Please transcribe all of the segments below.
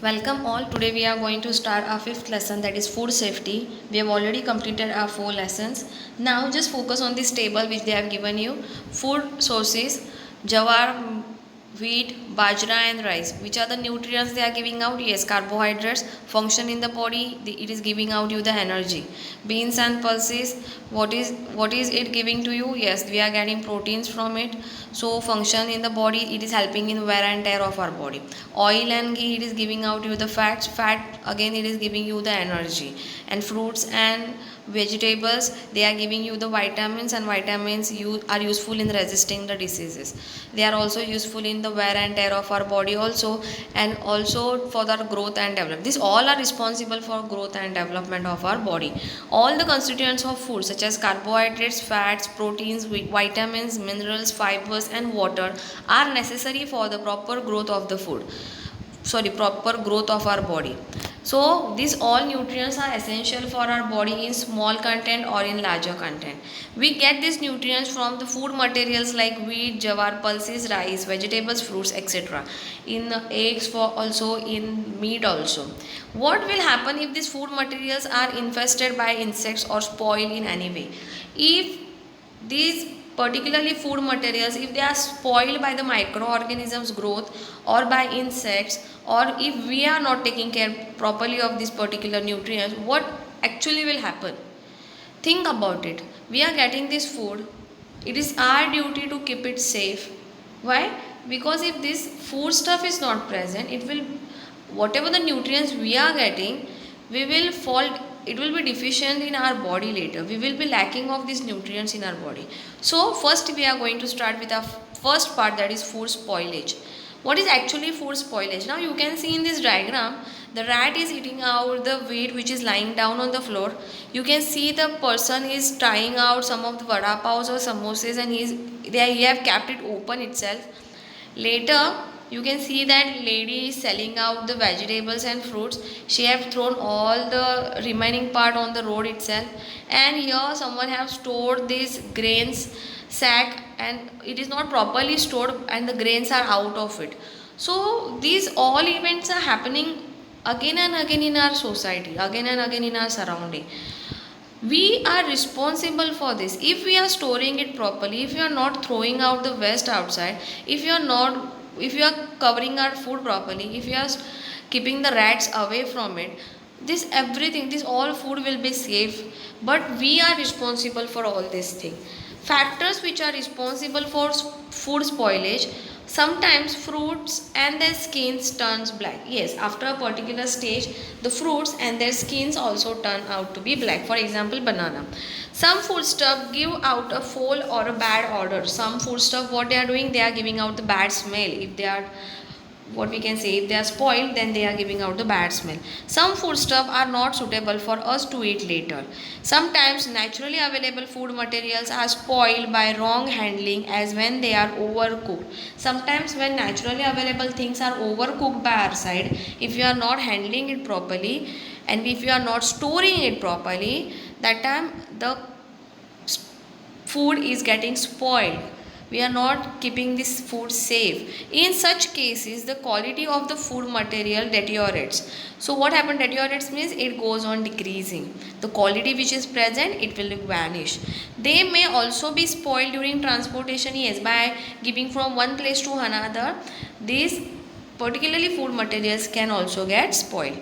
Welcome all. Today we are going to start our fifth lesson, that is food safety. We have already completed our 4 lessons. Now just focus on this table which they have given you. Food sources: jawar, wheat, bajra and rice. Which are the nutrients they are giving out? Yes, carbohydrates function in the body. It is giving out you the energy. Beans and pulses, what is it giving to you? Yes, we are getting proteins from it. So function in the body, it is helping in wear and tear of our body. Oil and ghee, it is giving out you the fat again it is giving you the energy. And fruits and vegetables, they are giving you the vitamins, and vitamins are useful in resisting the diseases. They are also useful in the wear and tear of our body also, and also for the growth and development. These all are responsible for growth and development of our body. All the constituents of food such as carbohydrates, fats, proteins, vitamins, minerals, fibers and water are necessary for the proper growth of the proper growth of our body. So these all nutrients are essential for our body in small content or in larger content. We get these nutrients from the food materials like wheat, jawar, pulses, rice, vegetables, fruits, etc. In eggs, for also in meat also. What will happen if these food materials are infested by insects or spoil in any way? If these particularly food materials, if they are spoiled by the microorganisms growth or by insects, or if we are not taking care properly of these particular nutrients, what actually will happen? Think about it. We are getting this food, it is our duty to keep it safe. Why? Because if this food stuff is not present, it will, whatever the nutrients we are getting, we will fall, it will be deficient in our body later. We will be lacking of these nutrients in our body. So first we are going to start with our first part, that is food spoilage. What is actually food spoilage? Now you can see in this diagram, the rat is eating out the wheat which is lying down on the floor. You can see the person is trying out some of the vada paos or samosas, and he have kept it open itself. Later, you can see that lady is selling out the vegetables and fruits. She have thrown all the remaining part on the road itself. And here someone have stored this grains sack, and it is not properly stored and the grains are out of it. So these all events are happening again and again in our society, again and again in our surrounding. We are responsible for this. If we are storing it properly, if you are not throwing out the waste outside, if you are covering our food properly, if you are keeping the rats away from it, this everything, this all food will be safe. But we are responsible for all this thing. Factors which are responsible for food spoilage: sometimes fruits and their skins turns black. Yes, after a particular stage, the fruits and their skins also turn out to be black. For example, banana. Some food stuff give out a foul or a bad odor. Some food stuff, what they are doing, they are giving out the bad smell. If they are, what we can say, if they are spoiled, then they are giving out the bad smell. Some food stuff are not suitable for us to eat later. Sometimes naturally available food materials are spoiled by wrong handling, as when they are overcooked. Sometimes when naturally available things are overcooked by our side, if you are not handling it properly and if you are not storing it properly, that time the food is getting spoiled. We are not keeping this food safe. In such cases, the quality of the food material deteriorates. So what happened? Deteriorates means it goes on decreasing. The quality which is present, it will vanish. They may also be spoiled during transportation. Yes, by giving from one place to another, these particularly food materials can also get spoiled.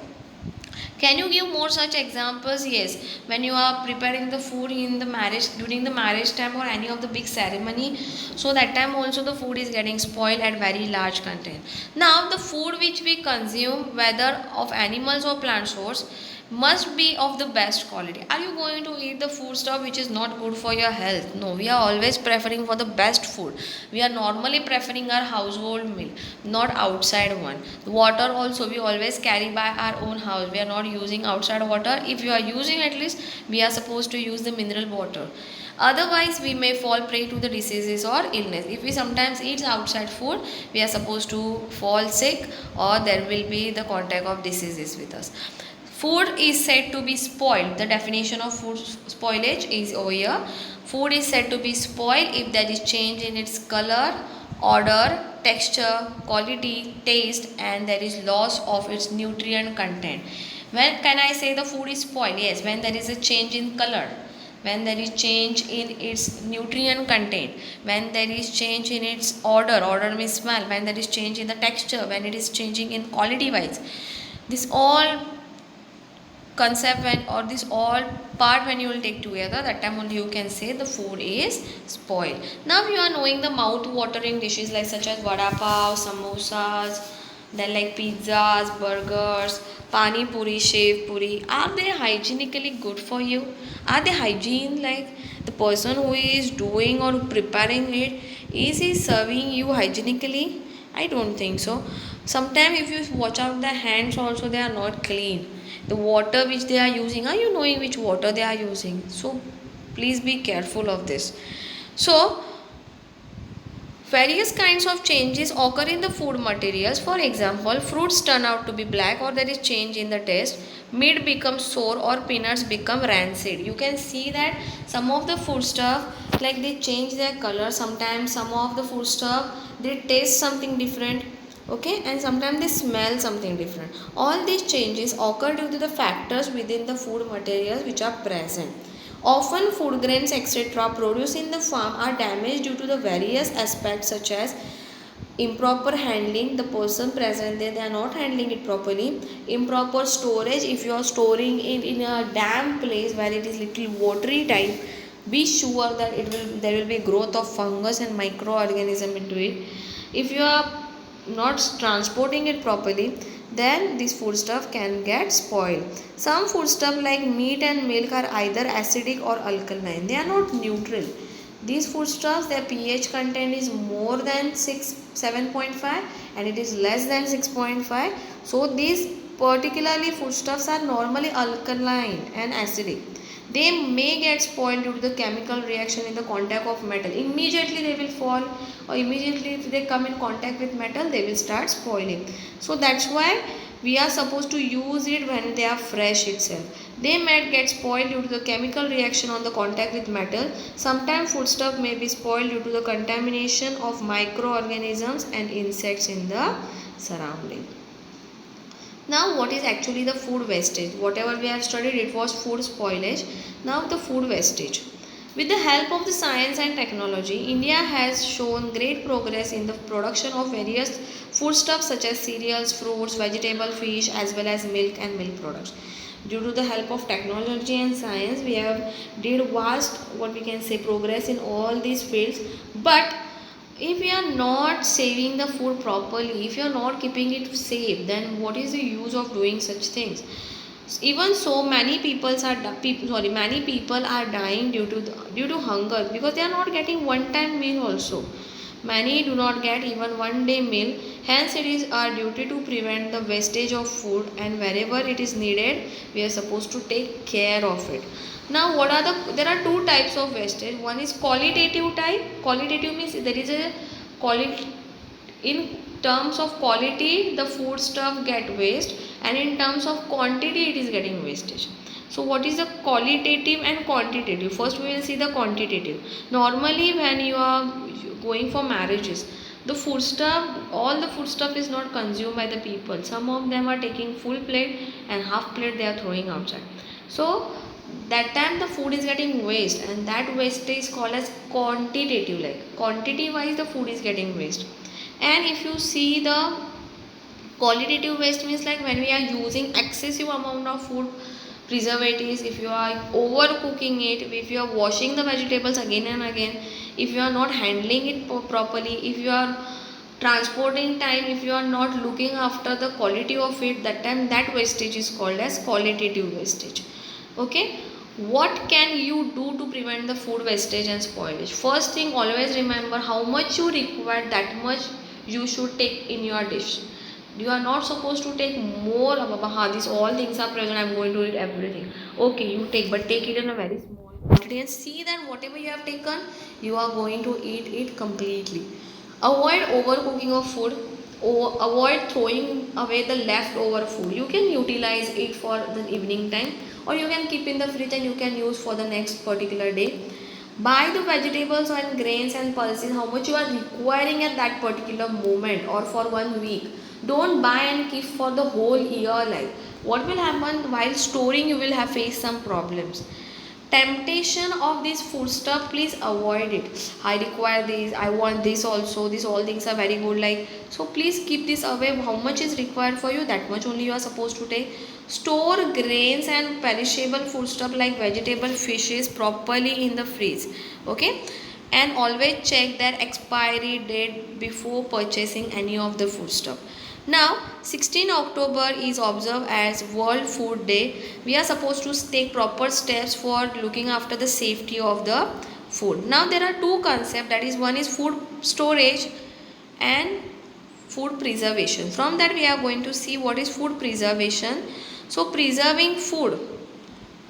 Can you give more such examples? Yes, when you are preparing the food in the marriage, during the marriage time or any of the big ceremony, so that time also the food is getting spoiled at very large content. Now the food which we consume, whether of animals or plant source, must be of the best quality. Are you going to eat the food stuff which is not good for your health? No, we are always preferring for the best food. We are normally preferring our household meal, not outside one. Water also we always carry by our own house. We are not using outside water. If you are using, at least we are supposed to use the mineral water. Otherwise, we may fall prey to the diseases or illness. If we sometimes eat outside food, we are supposed to fall sick, or there will be the contact of diseases with us. Food is said to be spoiled. The definition of food spoilage is over here. Food is said to be spoiled if there is change in its color, odor, texture, quality, taste, and there is loss of its nutrient content. When can I say the food is spoiled? Yes, when there is a change in color, when there is change in its nutrient content, when there is change in its odor means smell, when there is change in the texture, when it is changing in quality wise. This all concept when or this all part when you will take together, that time only you can say the food is spoiled. Now you are knowing the mouth watering dishes like such as vada pav, samosas, then like pizzas, burgers, pani puri, shev puri. Are they hygienically good for you? Are they hygiene? Like the person who is doing or preparing it, is he serving you hygienically? I don't think so. Sometimes if you watch out the hands also, they are not clean. The water which they are using, are you knowing which water they are using? So please be careful of this. So various kinds of changes occur in the food materials. For example, fruits turn out to be black or there is change in the taste. Meat becomes sour or peanuts become rancid. You can see that some of the food stuff, like they change their color. Sometimes some of the food stuff, they taste something different. Okay, and sometimes they smell something different. All these changes occur due to the factors within the food materials which are present. Often food grains etc. produced in the farm are damaged due to the various aspects such as improper handling, the person present there, they are not handling it properly. Improper storage, if you are storing it in a damp place where it is little watery type, be sure that there will be growth of fungus and microorganism into it. If you are not transporting it properly, then this foodstuff can get spoiled. Some foodstuff like meat and milk are either acidic or alkaline. They are not neutral. These foodstuffs, their pH content is more than 7.5 and it is less than 6.5. So these particularly foodstuffs are normally alkaline and acidic. They may get spoiled due to the chemical reaction in the contact of metal. Immediately they will fall, or immediately if they come in contact with metal, they will start spoiling. So that's why we are supposed to use it when they are fresh itself. They might get spoiled due to the chemical reaction on the contact with metal. Sometimes foodstuff may be spoiled due to the contamination of microorganisms and insects in the surrounding. Now what is actually the food wastage? Whatever we have studied, it was food spoilage. Now the food wastage. With the help of the science and technology, India has shown great progress in the production of various foodstuffs such as cereals, fruits, vegetable, fish as well as milk and milk products. Due to the help of technology and science, we have did vast, what we can say, progress in all these fields. But if we are not saving the food properly, if you are not keeping it safe, then what is the use of doing such things? Even so, many people are dying due to hunger because they are not getting one time meal also. Many do not get even one day meal. Hence, it is our duty to prevent the wastage of food, and wherever it is needed, we are supposed to take care of it. Now, there are two types of wastage. One is qualitative type. Qualitative means there is a quality. In terms of quality, the food stuff get waste, and in terms of quantity, it is getting wastage. So what is the qualitative and quantitative? First we will see the quantitative. Normally when you are going for marriages, the food stuff, all the food stuff is not consumed by the people. Some of them are taking full plate and half plate they are throwing outside. So that time the food is getting waste, and that waste is called as quantitative. Like quantity wise the food is getting waste. And if you see the qualitative waste means like when we are using excessive amount of food preservatives, if you are overcooking it, if you are washing the vegetables again and again, if you are not handling it properly, if you are transporting time, if you are not looking after the quality of it, that time that wastage is called as qualitative wastage. Okay, what can you do to prevent the food wastage and spoilage? First thing, always remember how much you require, that much you should take in your dish. You are not supposed to take more. These all things are present, I am going to eat everything. Okay, you take, but take it in a very small quantity and see that whatever you have taken, you are going to eat it completely. Avoid overcooking of food, or avoid throwing away the leftover food. You can utilize it for the evening time, or you can keep in the fridge and you can use for the next particular day. Buy the vegetables and grains and pulses how much you are requiring at that particular moment or for 1 week. Don't buy and keep for the whole year. Like what will happen while storing, you will have faced some problems. Temptation of this food stuff, please avoid it. I require this, I want this also, these all things are very good, like, so please keep this away. How much is required for you, that much only you are supposed to take. Store grains and perishable food stuff like vegetable, fishes properly in the fridge. Okay, and always check their expiry date before purchasing any of the food stuff. Now 16 October is observed as World Food Day. We are supposed to take proper steps for looking after the safety of the food. Now there are two concepts, that is, one is food storage and food preservation. From that we are going to see what is food preservation. So preserving food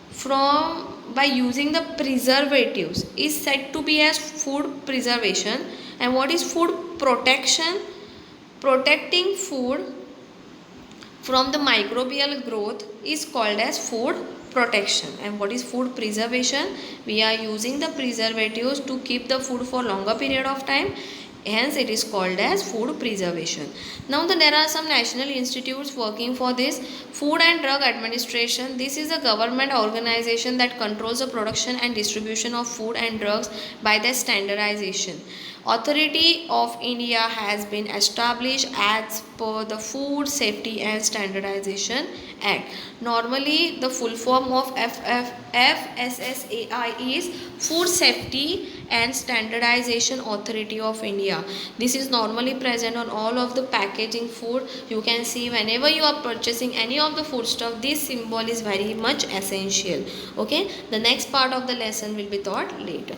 from by using the preservatives is said to be as food preservation. And what is food protection? Protecting food from the microbial growth is called as food protection. And what is food preservation? We are using the preservatives to keep the food for longer period of time, hence it is called as food preservation. Now there are some national institutes working for this. Food and Drug Administration, this is a government organization that controls the production and distribution of food and drugs by their standardization. Authority of India has been established as per the Food Safety and Standardization Act. Normally the full form of FSSAI is Food Safety and Standardization Authority of India. This is normally present on all of the packaging food. You can see whenever you are purchasing any of the food stuff, this symbol is very much essential. Okay, the next part of the lesson will be taught later.